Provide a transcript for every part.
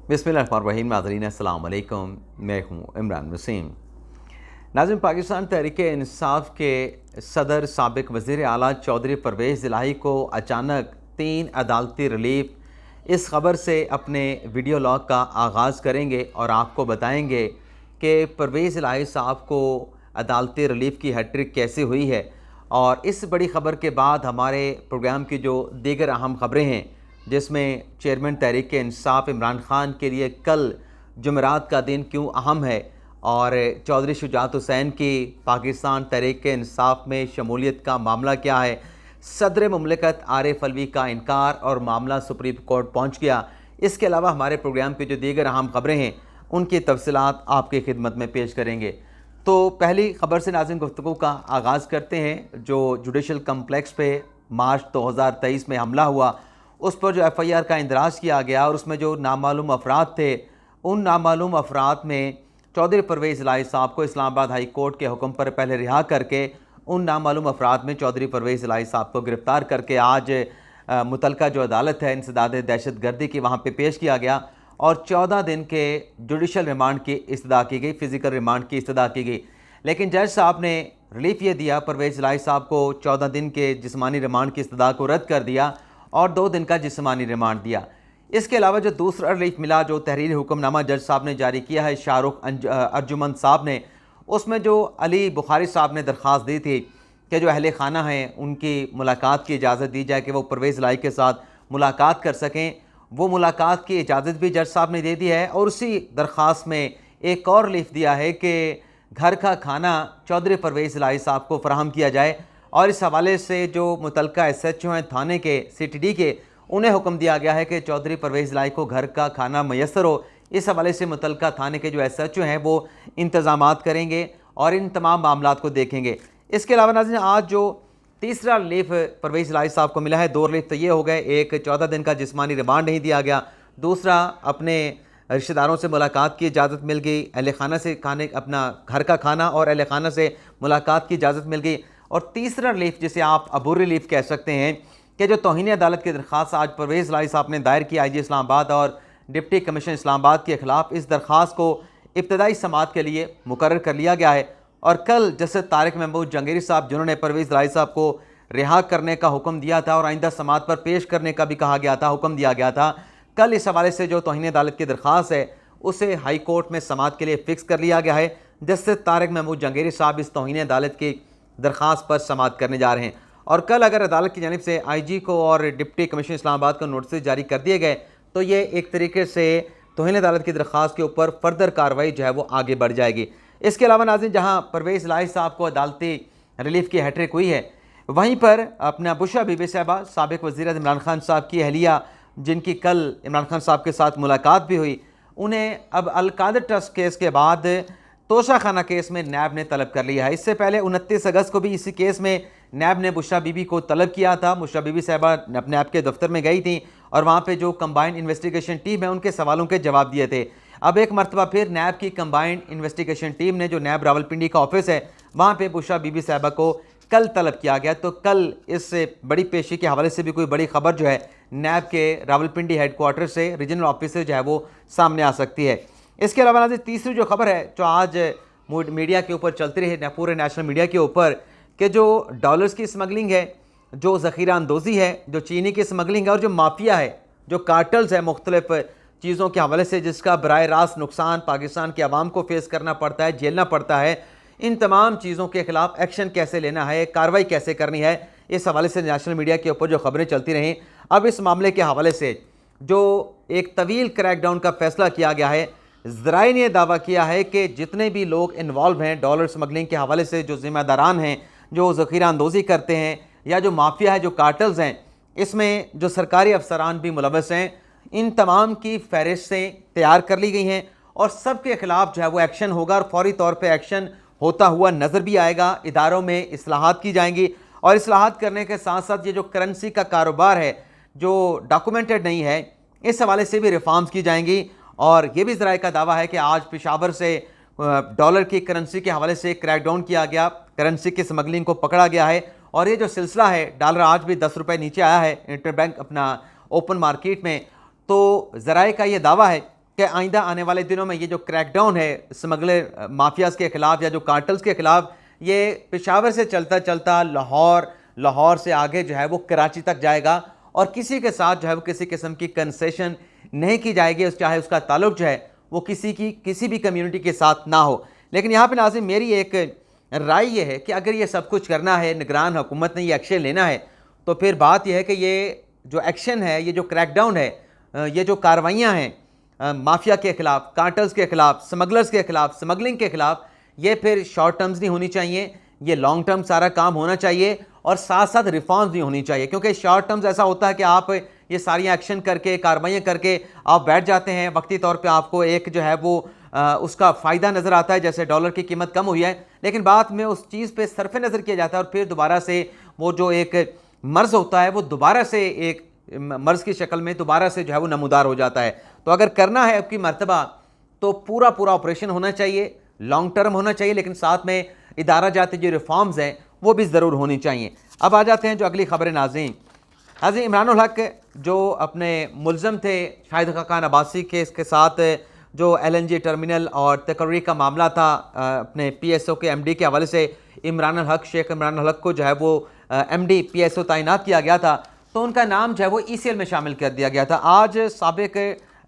बिस्मिल्लाहिर्रहमानिर्रहीम। नाज़रीन अस्सलाम वालेकुम, मैं हूँ इमरान वसीम। नाज़रीन, पाकिस्तान तहरीक-ए-इंसाफ के सदर साबिक़ वज़ीर आला चौधरी परवेज़ इलाही को अचानक 3 अदालती रिलीफ़, इस ख़बर से अपने वीडियो लॉग का आगाज़ करेंगे और आपको बताएँगे कि परवेज़ इलाही साहब को अदालती रिलीफ़ की हैट्रिक कैसे हुई है। और इस बड़ी ख़बर के बाद हमारे प्रोग्राम की जो दीगर अहम ख़बरें हैं, जिसमें चेयरमैन तहरीक-ए-इंसाफ इमरान ख़ान के लिए कल जुमेरात का दिन क्यों अहम है, और चौधरी शुजात हुसैन की पाकिस्तान तहरीक-ए-इंसाफ में शमूलियत का मामला क्या है, सदर मुमलिकत आरिफ अलवी का इनकार और मामला सुप्रीम कोर्ट पहुँच गया। इसके अलावा हमारे प्रोग्राम की जो दीगर अहम ख़बरें हैं उनकी तफसीलात आपकी खिदमत में पेश करेंगे। तो पहली ख़बर से नाज़रीन गुफ्तगू का आगाज़ करते हैं। जो जुडिशल कम्प्लेक्स पे मार्च 2023 में हमला हुआ, उस पर जो FIR का इंदराज किया गया और उसमें जो नामालूम अफराद थे, उन नामालूम अफराद में चौधरी परवेज़ इलाही साहब को इस्लामाबाद हाई कोर्ट के हुक्म पर पहले रिहा करके उन नामालूम अफराद में चौधरी परवेज़ इलाही साहब को गिरफ़्तार करके आज मुतलका जो अदालत है इंसदाद दहशत गर्दी की, वहाँ पर पेश किया गया और 14 दिन के जुडिशल रिमांड की इस्तदा की गई, फ़िज़िकल रिमांड की इस्तदा की गई। लेकिन जज साहब ने रिलीफ़ ये दिया, परवेज़ इलाही साहब को 14 दिन के जिस्मानी रिमांड की इस्तदा को रद्द कर दिया और 2 दिन का जिस्मानी रिमांड दिया। इसके अलावा जो दूसरा रिलीफ मिला, जो तहरीरी हुक्मनामा जज साहब ने जारी किया है शाहरुख अर्जुमंद साहब ने, उसमें जो अली बुखारी साहब ने दरख्वास्त दी थी कि जो अहले खाना हैं उनकी मुलाकात की इजाज़त दी जाए कि वो परवेज़ इलाही के साथ मुलाकात कर सकें, वो मुलाकात की इजाज़त भी जज साहब ने दे दी है। और उसी दरख्वास्त में एक और रिलीफ दिया है कि घर का खाना चौधरी परवेज़ इलाही साहब को फ़राहम किया जाए। और इस हवाले से जो मुतलका SHO हैं थाने के CTD के, उन्हें हुक्म दिया गया है कि चौधरी परवेज़ इलाही को घर का खाना मैसर हो। इस हवाले से मुतलका थाने के जो SHO हैं वो इंतज़ामात करेंगे और इन तमाम मामलात को देखेंगे। इसके अलावा नाज़रीन, आज जो तीसरा रिलीफ परवेज़ इलाही साहब को मिला है, 2 रिलीफ तो ये हो गए, एक 14 दिन का जिस्मानी रिमांड नहीं दिया गया, दूसरा अपने रिश्तेदारों से मुलाकात की इजाज़त मिल गई, अहले खाना से खाने अपना घर का खाना और अहले खाना से मुलाकात की इजाज़त मिल गई, और तीसरा रिलीफ जिसे आप अबूर रिलीफ कह सकते हैं कि जो तौहीन अदालत की दरख्वास्त आज परवेज़ इलाही साहब ने दायर की IG इस्लामाबाद और डिप्टी कमिश्नर इस्लामाबाद के ख़िलाफ़, इस दरख्वास्त को इब्तदाई समाअत के लिए मुकर्रर कर लिया गया है। और कल जस्टिस तारिक महमूद जंगेरी साहब, जिन्होंने परवेज़ इलाही साहब को रिहा करने का हुक्म दिया था और आइंदा समाअत पर पेश करने का भी कहा गया था, हुक्म दिया गया था, कल इस हवाले से जो तौहीन अदालत की दरख्वास्त है उसे हाई कोर्ट में समाअत के लिए फ़िक्स कर लिया गया है। जस्टिस तारिक महमूद जंगेरी साहब इस तौहीन अदालत की दरख्वास्त पर समाअत करने जा रहे हैं। और कल अगर अदालत की जानिब से IG को और डिप्टी कमिश्नर इस्लामाबाद को नोटिस जारी कर दिए गए तो ये एक तरीके से तौहीन अदालत की दरख्वास्त के ऊपर फर्दर कार्रवाई जो है वो आगे बढ़ जाएगी। इसके अलावा नाज़रीन, जहाँ परवेज़ इलाही साहब को अदालती रिलीफ की हैट्रिक हुई है, वहीं पर अपना बुशरा बीबी साहबा, साबिक़ वज़ीर इमरान खान साहब की अहलिया, जिनकी कल इमरान खान साहब के साथ मुलाकात भी हुई, उन्हें अब अल-कादर ट्रस्ट केस के बाद तोशा खाना केस में नैब ने तलब कर लिया है। इससे पहले 29 अगस्त को भी इसी केस में नैब ने बुशरा बीबी को तलब किया था। बुशरा बीबी साहबा अपने नैब के दफ्तर में गई थी और वहाँ पे जो कंबाइंड इन्वेस्टिगेशन टीम है उनके सवालों के जवाब दिए थे। अब एक मरतबा फिर नैब की कंबाइंड इन्वेस्टिगेशन टीम ने, जो नैब रावलपिंडी का ऑफिस है, वहाँ पर बुशरा बीबी साहबा को कल तलब किया गया। तो कल इस बड़ी पेशी के हवाले से भी कोई बड़ी खबर जो है नैब के रावलपिंडी हेडक्वार्टर से, रीजनल ऑफिस से जो है वो सामने आ सकती है। इसके अलावा नाज़रीन, तीसरी जो खबर है जो आज मीडिया के ऊपर चलती रही, पूरे नेशनल मीडिया के ऊपर, कि जो डॉलर्स की स्मगलिंग है, जो ज़ख़ीरा अंदोज़ी है, जो चीनी की स्मगलिंग है और जो माफिया है, जो कार्टल्स है मुख्तलिफ चीज़ों के हवाले से, जिसका बराह रास्त नुकसान पाकिस्तान के अवाम को फेस करना पड़ता है, झेलना पड़ता है, इन तमाम चीज़ों के ख़िलाफ़ एक्शन कैसे लेना है, कार्रवाई कैसे करनी है, इस हवाले से नेशनल मीडिया के ऊपर जो खबरें चलती रहीं। अब इस मामले के हवाले से जो एक तवील क्रैकडाउन का फैसला किया गया है, ज़राए ने दावा किया है कि जितने भी लोग इन्वॉल्व हैं डॉलर स्मगलिंग के हवाले से, जो ज़िम्मेदारान हैं, जो ज़ख़ीरा अंदोज़ी करते हैं, या जो माफिया है, जो कार्टल्स हैं, इसमें जो सरकारी अफसरान भी मुलव्वस हैं, इन तमाम की फ़हरिस्तें तैयार कर ली गई हैं और सब के ख़िलाफ़ जो है वो एक्शन होगा और फौरी तौर पर एक्शन होता हुआ नज़र भी आएगा। इदारों में इस्लाहात की जाएंगी और इस्लाहात करने के साथ साथ ये जो करेंसी का कारोबार है, जो डॉक्यूमेंटेड नहीं है, इस हवाले से भी रिफॉर्म्स की जाएंगी। और ये भी ज़राए का दावा है कि आज पेशावर से डॉलर की करेंसी के हवाले से क्रैकडाउन किया गया, करेंसी की स्मगलिंग को पकड़ा गया है और ये जो सिलसिला है, डॉलर आज भी 10 रुपये नीचे आया है इंटरबैंक अपना ओपन मार्केट में। तो ज़राए का ये दावा है कि आइंदा आने वाले दिनों में ये जो क्रैकडाउन है स्मगलर माफियाज के ख़िलाफ़ या जो कार्टल्स के ख़िलाफ़, ये पेशावर से चलता चलता लाहौर से आगे जो है वो कराची तक जाएगा और किसी के साथ जो है वो किसी किस्म की कंसेशन नहीं की जाएगी, चाहे उसका ताल्लुक जो है वो किसी भी कम्युनिटी के साथ ना हो। लेकिन यहाँ पे नाज़रीन मेरी एक राय ये है कि अगर ये सब कुछ करना है, निगरान हुकूमत ने ये एक्शन लेना है, तो फिर बात यह है कि ये जो एक्शन है, ये जो क्रैकडाउन है, ये जो कार्रवाइयाँ हैं माफिया के ख़िलाफ़, कार्टल्स के ख़िलाफ़, स्मगलर्स के ख़िलाफ़, स्मगलिंग के ख़िलाफ़, ये फिर शॉर्ट टर्म्स नहीं होनी चाहिए, ये लॉन्ग टर्म सारा काम होना चाहिए और साथ साथ रिफॉर्म्स भी होनी चाहिए। क्योंकि शॉर्ट टर्म्स ऐसा होता है कि आप ये सारी एक्शन करके, कार्रवाइयाँ करके आप बैठ जाते हैं, वक्ती तौर पे आपको एक जो है वो उसका फ़ायदा नज़र आता है, जैसे डॉलर की कीमत कम हुई है, लेकिन बाद में उस चीज़ पे सरफ नज़र किया जाता है और फिर दोबारा से वो जो एक मर्ज़ होता है वो दोबारा से एक मर्ज़ की शक्ल में दोबारा से जो है वो नमूदार हो जाता है। तो अगर करना है आपकी मर्तबा तो पूरा ऑपरेशन होना चाहिए, लॉन्ग टर्म होना चाहिए, लेकिन साथ में इदारा जाती जो रिफॉर्म्स हैं वो भी ज़रूर होनी चाहिए। अब आ जाते हैं जो अगली खबर नाज़रीन। हाजी इमरान उल हक जो अपने मुलज़म थे शाहिद खान अब्बासी केस के साथ, जो LNG टर्मिनल और तकर्री का मामला था, अपने PSO के MD के हवाले से इमरान उल हक, शेख इमरान उल हक को जो है वो MD PSO तैनात किया गया था, तो उनका नाम जो है वो ECL में शामिल कर दिया गया था। आज साबिक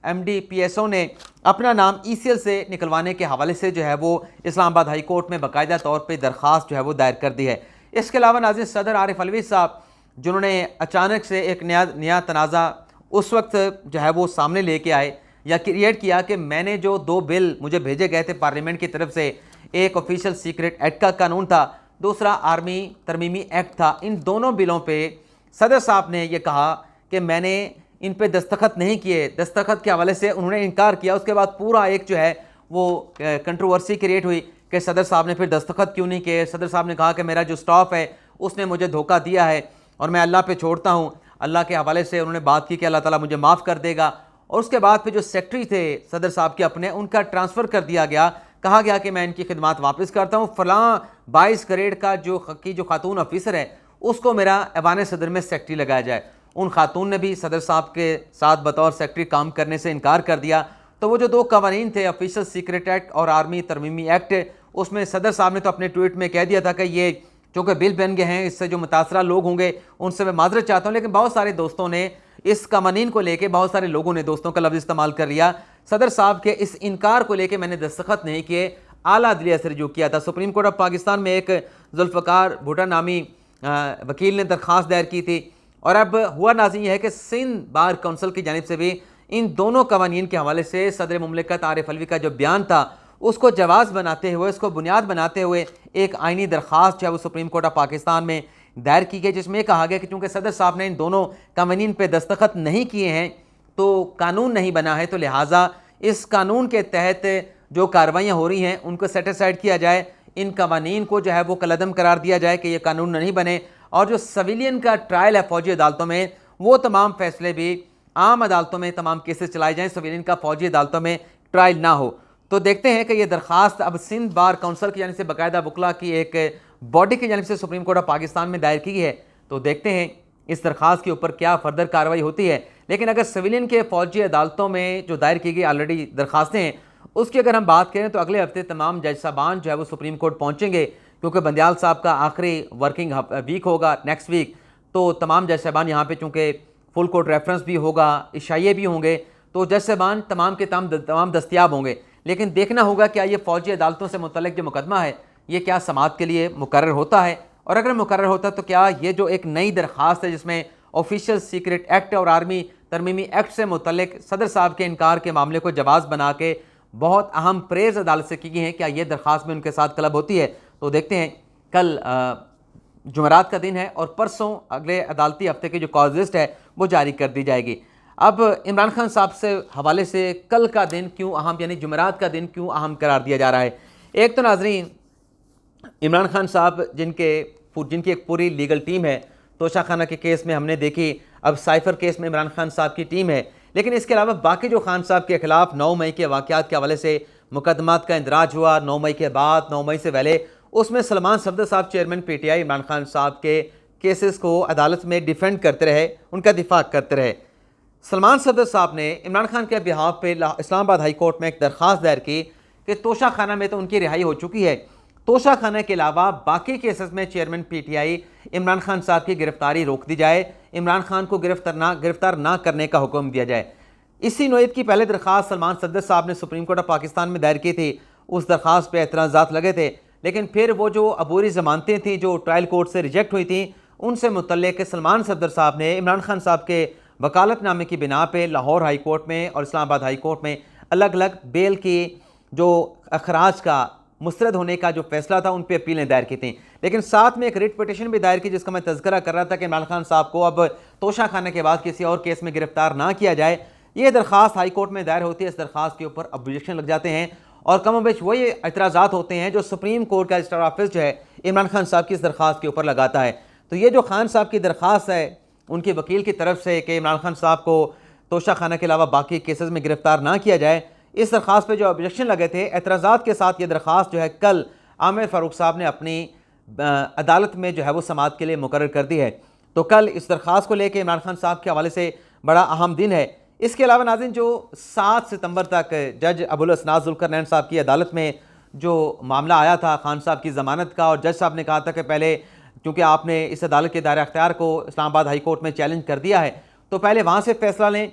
MD PSO ने अपना नाम ECL से निकलवाने के हवाले से जो है वो इस्लामाबाद हाई कोर्ट में बाकायदा तौर पर दरख्वास्त जो है वो दायर कर दी है। इसके अलावा नाज़रीन सदर आरिफ अलवी साहब, जिन्होंने अचानक से एक नया तनाज़ा उस वक्त जो है वो सामने लेके आए या क्रिएट किया कि मैंने जो 2 बिल मुझे भेजे गए थे पार्लियामेंट की तरफ से, एक ऑफिशियल सीक्रेट एक्ट का कानून था, दूसरा आर्मी तरमीमी एक्ट था, इन दोनों बिलों पे सदर साहब ने ये कहा कि मैंने इन पे दस्तखत नहीं किए। दस्तखत के हवाले से उन्होंने इनकार किया। उसके बाद पूरा एक जो है वो कंट्रोवर्सी क्रिएट हुई कि सदर साहब ने फिर दस्तखत क्यों नहीं किए। सदर साहब ने कहा कि मेरा जो स्टाफ है उसने मुझे धोखा दिया है और मैं अल्लाह पे छोड़ता हूँ। अल्लाह के हवाले से उन्होंने बात की कि अल्लाह ताला मुझे माफ़ कर देगा। और उसके बाद फिर जो सेक्रेटरी थे सदर साहब के अपने, उनका ट्रांसफ़र कर दिया गया। कहा गया कि मैं इनकी खिदमात वापस करता हूँ, फ़लाँ 22 ग्रेड का जो खातून ऑफिसर है उसको मेरा ऐवान सदर में सेक्रेटरी लगाया जाए। उन खातून ने भी सदर साहब के साथ बतौर सेक्रेटरी काम करने से इनकार कर दिया। तो वो जो 2 कवानीन थे, ऑफिशियल सीक्रेट एक्ट और आर्मी तरमीमी एक्ट, उसमें सदर साहब ने तो अपने ट्वीट में कह दिया था कि ये चूँकि बिल बन गए हैं, इससे जो मुतासरा लोग होंगे उनसे मैं माजरत चाहता हूँ। लेकिन बहुत सारे दोस्तों ने इस कवानीन को लेके, बहुत सारे लोगों ने दोस्तों का लफ्ज़ इस्तेमाल कर लिया। सदर साहब के इस इनकार को लेके मैंने दस्तखत नहीं किए, आला अदलिया से रजू किया था। सुप्रीम कोर्ट ऑफ पाकिस्तान में एक जुल्फ़कार भुट्टा नामी वकील ने दरख्वास्त दायर की थी। और अब हुआ नाज़रीन यह है कि सिंध बार काउंसिल की जानिब से भी इन दोनों कवानीन के हवाले से सदर मुमलिकत आरिफ अलवी का जो बयान था उसको जवाज़ बनाते हुए, उसको बुनियाद बनाते हुए एक आइनी दरख्वास्त जो है वो सुप्रीम कोर्ट ऑफ पाकिस्तान में दायर की गई, जिसमें कहा गया कि चूँकि सदर साहब ने इन दोनों कवानीन पर दस्तखत नहीं किए हैं तो कानून नहीं बना है, तो लिहाजा इस कानून के तहत जो कार्रवाइयाँ हो रही हैं उनको सेटिस्फाइड किया जाए, इन कवानीन को जो है वो कलअदम करार दिया जाए कि ये कानून नहीं बने। और जो सिविलियन का ट्रायल है फौजी अदालतों में, वो तमाम फैसले भी आम अदालतों में तमाम केसेस चलाए जाएँ, सिविलियन का फौजी अदालतों में ट्रायल ना हो। तो देखते हैं कि ये दरख्वास्त अब सिंध बार काउंसिल की जानिब से बाकायदा वकला की एक बॉडी की जानिब से सुप्रीम कोर्ट ऑफ पाकिस्तान में दायर की है। तो देखते हैं इस दरख्वास्त के ऊपर क्या फर्दर कार्रवाई होती है। लेकिन अगर सिविलियन के फौजी अदालतों में जो दायर की गई ऑलरेडी दरख्वास्तें हैं उसकी अगर हम बात करें तो अगले हफ्ते तमाम जज साहबान जो है वो सुप्रीम कोर्ट पहुँचेंगे, क्योंकि बंदियाल साहब का आखिरी वर्किंग वीक होगा नेक्स्ट वीक। तो तमाम जज साहबान यहाँ पे चूँकि फुल कोर्ट रेफरेंस भी होगा, इशाइये भी होंगे, तो जज साहबान तमाम के तमाम दस्तियाब होंगे। लेकिन देखना होगा क्या ये फ़ौजी अदालतों से मुतल्लिक़ जो मुकदमा है ये क्या समाअत के लिए मुकर्रर होता है, और अगर मुकर्रर होता तो क्या ये जो एक नई दरख्वास्त है जिसमें ऑफिशियल सीक्रेट एक्ट और आर्मी तरमीमी एक्ट से मुतल्लिक़ सदर साहब के इनकार के मामले को जवाज़ बना के बहुत अहम प्रेज़ अदालत से की गई है, क्या ये दरख्वास्त में उनके साथ क्लब होती है। तो देखते हैं। कल जुमेरात का दिन है और परसों अगले अदालती हफ्ते की जो कॉज लिस्ट है वो जारी कर दी जाएगी। अब इमरान खान साहब से हवाले से कल का दिन क्यों अहम, यानी जुमेरात का दिन क्यों अहम करार दिया जा रहा है। एक तो नाजरीन इमरान खान साहब जिनकी एक पूरी लीगल टीम है, तोशा खाना के केस में हमने देखी, अब साइफर केस में इमरान खान साहब की टीम है, लेकिन इसके अलावा बाकी जो खान साहब के ख़िलाफ़ 9 मई के वाक़यात के हवाले से मुकदमात का इंदराज हुआ, 9 मई के बाद, 9 मई से पहले, उसमें सलमान सफदर साहब चेयरमैन PTI इमरान खान साहब के केसेस को अदालत में डिफेंड करते रहे, उनका दिफा करते रहे। सलमान सफदर साहब ने इमरान खान के बिहाफ पे इस्लामाबाद हाई कोर्ट में एक दरख्वास्त दायर की कि तोशा खाना में तो उनकी रिहाई हो चुकी है, तोशा खाना के अलावा बाकी केसेस में चेयरमैन पीटीआई इमरान खान साहब की गिरफ्तारी रोक दी जाए, इमरान खान को गिरफ्तार ना करने का हुक्म दिया जाए। इसी नोयत की पहले दरख्वास्त सलमान सफदर साहब ने सुप्रीम कोर्ट ऑफ पाकिस्तान में दायर की थी। उस दरख्वास्त पर एतराज़ात लगे थे, लेकिन फिर वो जो अबूरी ज़मानतें थी जो ट्रायल कोर्ट से रिजेक्ट हुई थी, उनसे मुतल्लिक़ सलमान सफदर साहब ने इमरान खान साहब के वकालतनामे की बिना पे लाहौर हाई कोर्ट में और इस्लामाबाद हाई कोर्ट में अलग अलग बेल की जो अखराज का मुस्तरद होने का जो फैसला था उन पर अपीलें दायर की थी। लेकिन साथ में एक रिट पिटिशन भी दायर की जिसका मैं तज़किरा कर रहा था कि इमरान खान साहब को अब तोशा खाने के बाद किसी और केस में गिरफ्तार ना किया जाए। ये दरख्वास्त हाई कोर्ट में दायर होती है, इस दरख्वास्त के ऊपर ऑब्जेक्शन लग जाते हैं और कम बेश वही एतराज़ात होते हैं जो सुप्रीम कोर्ट का रजिस्ट्रार ऑफिस जो है इमरान खान साहब की इस दरख्वास्त के ऊपर लगाता है। तो ये जो खान साहब की दरख्वास्त है उनके वकील की तरफ से कि इमरान खान साहब को तोशा खाना के अलावा बाकी केसेस में गिरफ्तार ना किया जाए, इस दरख्वास्त पे जो ऑब्जेक्शन लगे थे, एतराज़ात के साथ ये दरख्वास्त जो है कल आमिर फ़ारूक साहब ने अपनी अदालत में जो है वो समाअत के लिए मुकर्रर कर दी है। तो कल इस दरख्वास्त को लेकर इमरान खान साहब के हवाले से बड़ा अहम दिन है। इसके अलावा नाज़रीन, जो 7 सितंबर तक जज अबुल असनाद ज़ुल्करनैन साहब की अदालत में जो मामला आया था खान साहब की ज़मानत का, और जज साहब ने कहा था कि पहले क्योंकि आपने इस अदालत के दायरा अख्तियार को इस्लामाबाद हाई कोर्ट में चैलेंज कर दिया है तो पहले वहाँ से फ़ैसला लें,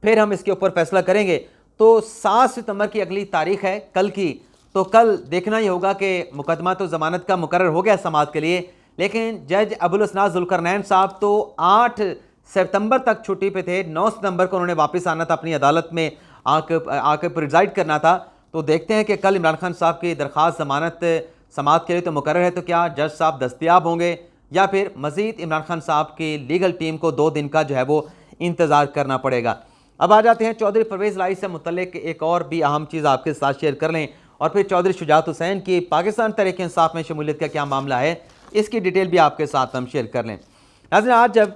फिर हम इसके ऊपर फ़ैसला करेंगे। तो 7 सितंबर की अगली तारीख़ है कल की, तो कल देखना ही होगा कि मुकदमा तो ज़मानत का मुकर्रर हो गया समाअत के लिए, लेकिन जज अबुल असनाद ज़ुल्करनैन साहब तो 8 सितंबर तक छुट्टी पे थे। 9 सितंबर को उन्होंने वापस आना था, अपनी अदालत में आके प्रिजाइड करना था। तो देखते हैं कि कल इमरान खान साहब की दरख्वास्त ज़मानत समाअत के लिए तो मुकर्रर है, तो क्या जज साहब दस्तयाब होंगे या फिर मज़ीद इमरान खान साहब की लीगल टीम को 2 दिन का जो है वो इंतज़ार करना पड़ेगा। अब आ जाते हैं चौधरी परवेज़ इलाही से मुतल्लिक़ एक और भी अहम चीज़ आपके साथ शेयर कर लें, और फिर चौधरी शुजात हुसैन की पाकिस्तान तहरीक इंसाफ में शमूलियत का क्या मामला है, इसकी डिटेल भी आपके साथ हम शेयर कर लें। नाज़रीन, आज जब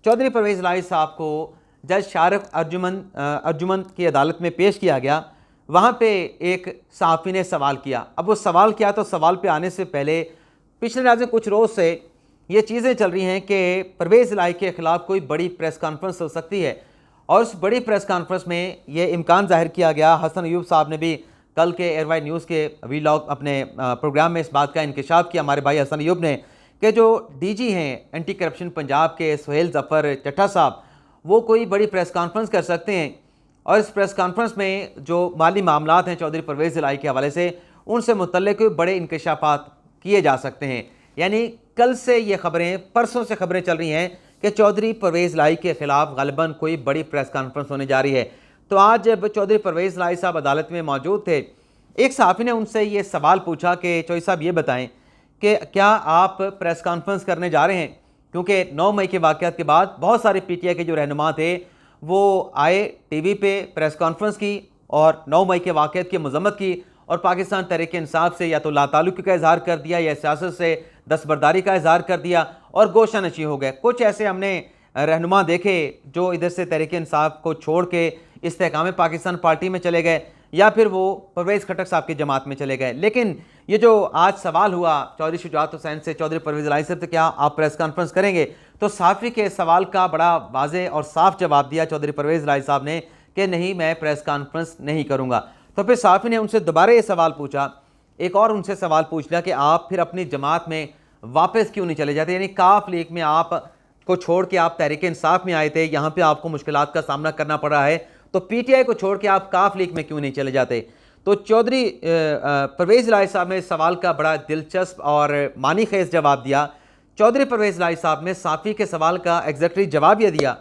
चौधरी परवेज़ इलाही साहब को जज शारिफ अर्जुमन की अदालत में पेश किया गया, वहाँ पे एक सहाफ़ी ने सवाल किया। अब वो सवाल किया तो सवाल पे आने से पहले पिछले नाज़रीन कुछ रोज़ से ये चीज़ें चल रही हैं कि परवेज़ इलाही के ख़िलाफ़ कोई बड़ी प्रेस कॉन्फ्रेंस हो सकती है, और उस बड़ी प्रेस कॉन्फ्रेंस में ये इम्कान ज़ाहिर किया गया। हसन अयूब साहब ने भी कल के एयरवाई न्यूज़ के वीलॉग अपने प्रोग्राम में इस बात का इंकशाफ किया, हमारे भाई हसन अयूब ने, कि जो डीजी हैं एंटी करप्शन पंजाब के सुहेल ज़फ़र चट्टा साहब, वो कोई बड़ी प्रेस कॉन्फ्रेंस कर सकते हैं, और इस प्रेस कॉन्फ्रेंस में जो माली मामलात हैं चौधरी परवेज़ इलाही के हवाले से, उनसे मुतल्लिक़ बड़े इंकशाफात किए जा सकते हैं। यानी कल से ये खबरें, परसों से खबरें चल रही हैं कि चौधरी परवेज़ इलाही के ख़िलाफ़ ग़ालिबन कोई बड़ी प्रेस कॉन्फ्रेंस होने जा रही है। तो आज जब चौधरी परवेज़ इलाही साहब अदालत में मौजूद थे, एक सहाफ़ी ने उनसे ये सवाल पूछा कि चौधरी साहब ये बताएँ कि क्या आप प्रेस कॉन्फ्रेंस करने जा रहे हैं, क्योंकि 9 मई के वाक़यात के बाद बहुत सारे पीटीआई के जो रहनुमा थे वो आए, टीवी पे प्रेस कॉन्फ्रेंस की और 9 मई के वाक़यात की मज़म्मत की, और पाकिस्तान तहरीक इंसाफ से या तो लाताल्लुक़ी का इज़हार कर दिया या सियासत से दस्तबरदारी का इज़हार कर दिया और गोशानशी हो गए। कुछ ऐसे हमने रहनुमा देखे जो इधर से तहरीक इंसाफ को छोड़ के इस्तेहकाम पाकिस्तान पार्टी में चले गए, या फिर वो परवेज़ खटक साहब की जमात में चले गए। लेकिन ये जो आज सवाल हुआ चौधरी शुजात हुसैन से चौधरी परवेज़ इलाही साहब से, क्या आप प्रेस कॉन्फ्रेंस करेंगे, तो सहाफ़ी के सवाल का बड़ा वाज़ेह और साफ जवाब दिया चौधरी परवेज़ इलाही साहब ने कि नहीं, मैं प्रेस कॉन्फ्रेंस नहीं करूँगा। तो फिर सहाफ़ी ने उनसे दोबारा ये सवाल पूछा, एक और उनसे सवाल पूछ लिया कि आप फिर अपनी जमात में वापस क्यों नहीं चले जाते, यानी काफ लीग में आप को छोड़ के आप तहरीक इंसाफ में आए थे, यहाँ पे आपको मुश्किलात का सामना करना पड़ रहा है, तो पीटीआई को छोड़ के आप काफ लीग में क्यों नहीं चले जाते। तो चौधरी परवेज़ इलाही साहब ने इस सवाल का बड़ा दिलचस्प और मानी खेज जवाब दिया। चौधरी परवेज़ इलाही साहब ने सहाफ़ी के सवाल का एग्जैक्टली जवाब यह दिया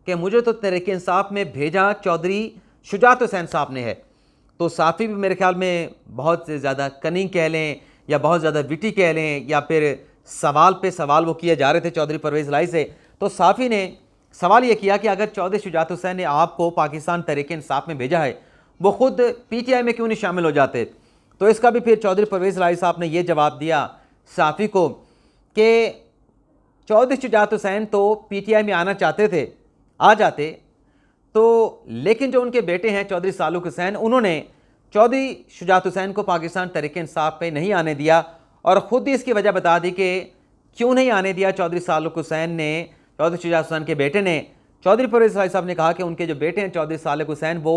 कि मुझे तो तहरीक इंसाफ में भेजा चौधरी शुजात हुसैन साहब ने है। तो सहाफ़ी भी मेरे ख्याल में बहुत ज़्यादा कनिंग कह लें या बहुत ज़्यादा विटी कह लें, या फिर सवाल पे सवाल वो किए जा रहे थे चौधरी परवेज़ इलाही से। तो सहाफ़ी ने सवाल ये किया कि अगर चौधरी शुजात हुसैन ने आपको पाकिस्तान तहरीक इंसाफ में भेजा है, वो ख़ुद पीटीआई में क्यों नहीं शामिल हो जाते। तो इसका भी फिर चौधरी परवेज़ इलाही साहब ने यह जवाब दिया सहाफ़ी को कि चौधरी शुजात हुसैन तो पीटीआई में आना चाहते थे, आ जाते, तो लेकिन जो उनके बेटे हैं चौधरी सालुक हुसैन, उन्होंने चौधरी शुजात हुसैन को पाकिस्तान तहरीक इंसाफ पे नहीं आने दिया, और ख़ुद ही इसकी वजह बता दी कि क्यों नहीं आने दिया चौधरी सालुक हुसैन ने, चौधरी शुजात हुसैन के बेटे ने चौधरी परवेज़ इलाही साहब ने कहा कि उनके जो बेटे हैं चौधरी सालेक हुसैन वो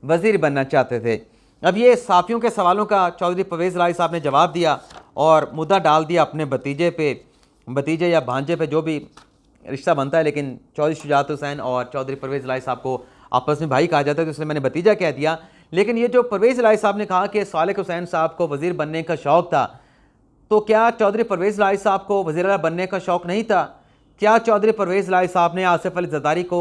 वज़ीर बनना चाहते थे। अब ये साफ़ियों के सवालों का चौधरी परवेज़ इलाही साहब ने जवाब दिया और मुद्दा डाल दिया अपने भतीजे या भांजे पे, जो भी रिश्ता बनता है, लेकिन चौधरी शुजात हुसैन और चौधरी परवेज़ इलाही साहब को आपस में भाई कहा जाता है, तो इसलिए मैंने भतीजा कह दिया। लेकिन ये जो परवेज़ इलाही साहब ने कहा कि सालेक हुसैन साहब को वज़ीर बनने का शौक़ था, तो क्या चौधरी परवेज़ इलाही साहब को वज़ीर आला बनने का शौक़ नहीं था? क्या चौधरी परवेज़ इलाही साहब ने आसिफ अली ज़रदारी को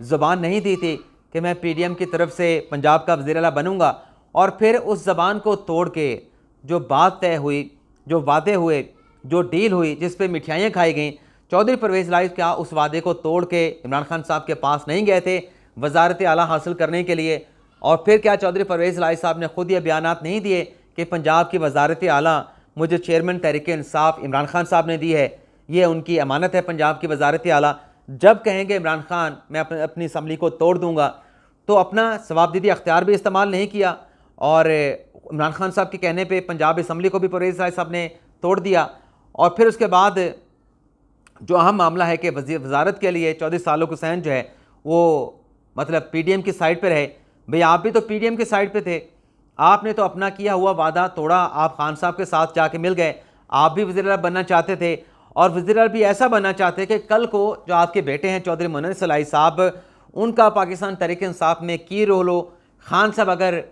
ज़बान नहीं दी थी कि मैं PDM की तरफ से पंजाब का वज़ीर आला बनूँगा? और फिर उस ज़बान को तोड़ के जो बात तय हुई, जो वादे हुए, जो डील हुई, जिस पे मिठाइयाँ खाई गईं, चौधरी परवेज़ इलाही क्या उस वादे को तोड़ के इमरान खान साहब के पास नहीं गए थे वज़ारत आला हासिल करने के लिए? और फिर क्या चौधरी परवेज़ इलाही साहब ने ख़ुद ये बयानात नहीं दिए कि पंजाब की वज़ारत आला मुझे चेयरमैन तहरीक इंसाफ इमरान खान साहब ने दी है, ये उनकी अमानत है पंजाब की वज़ारत आला, जब कहेंगे इमरान खान मैं अपनी असम्बली को तोड़ दूँगा? तो अपना सवाबदीदी अख्तियार भी इस्तेमाल नहीं किया और इमरान खान साहब के कहने पे पंजाब असम्बली को भी परवेज़ इलाही साहब ने तोड़ दिया। और फिर उसके बाद जो अहम मामला है कि वज़ारत के लिए चौधरी सालेक हुसैन जो है वो मतलब PDM की साइड पर रहे। भाई आप भी तो PDM की साइड पे थे, आपने तो अपना किया हुआ वादा तोड़ा, आप खान साहब के साथ जाके मिल गए, आप भी वज़ीर आला बनना चाहते थे और वज़ीर आला भी ऐसा बनना चाहते कि कल को जो आपके बेटे हैं चौधरी मुनव्वर इलाही साहब, उनका पाकिस्तान तहरीक इंसाफ में की रोल हो, खान साहब अगर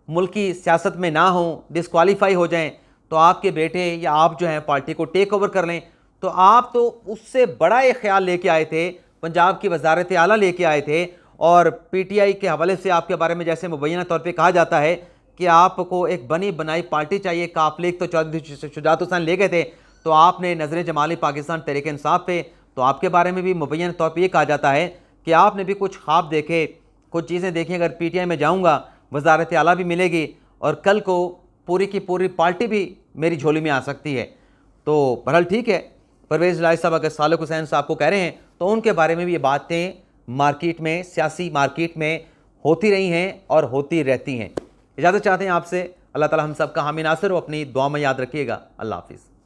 मुल्की सियासत में ना हो, डिस्क्वालीफाई हो जाएँ, तो आपके बेटे या आप जो हैं पार्टी को टेक ओवर कर लें। तो आप तो उससे बड़ा एक ख्याल लेके आए थे, पंजाब की वज़ारत आला लेके आए थे और PTI के हवाले से आपके बारे में जैसे मुबैना तौर पे कहा जाता है कि आपको एक बनी बनाई पार्टी चाहिए, काफ लीग तो चौधरी शुजात हुसैन ले गए थे, तो आपने नज़र जमाली पाकिस्तान तहरीक इंसाफ पे, तो आपके बारे में भी मुबैना तौर पर यह कहा जाता है कि आपने भी कुछ ख्वाब देखे, कुछ चीज़ें देखी, अगर PTI में जाऊँगा वज़ारत आला भी मिलेगी और कल को पूरी की पूरी पार्टी भी मेरी झोली में आ सकती है। तो बहरहाल ठीक है, परवेज़ इलाही साहब अगर सालेक हुसैन साहब को कह रहे हैं तो उनके बारे में भी ये बातें मार्केट में, सियासी मार्केट में होती रही हैं और होती रहती हैं। इजाज़त चाहते हैं आपसे। अल्लाह ताला हम सब का हामी नासिर हो। अपनी दुआ में याद रखिएगा। अल्लाह हाफ़िज़।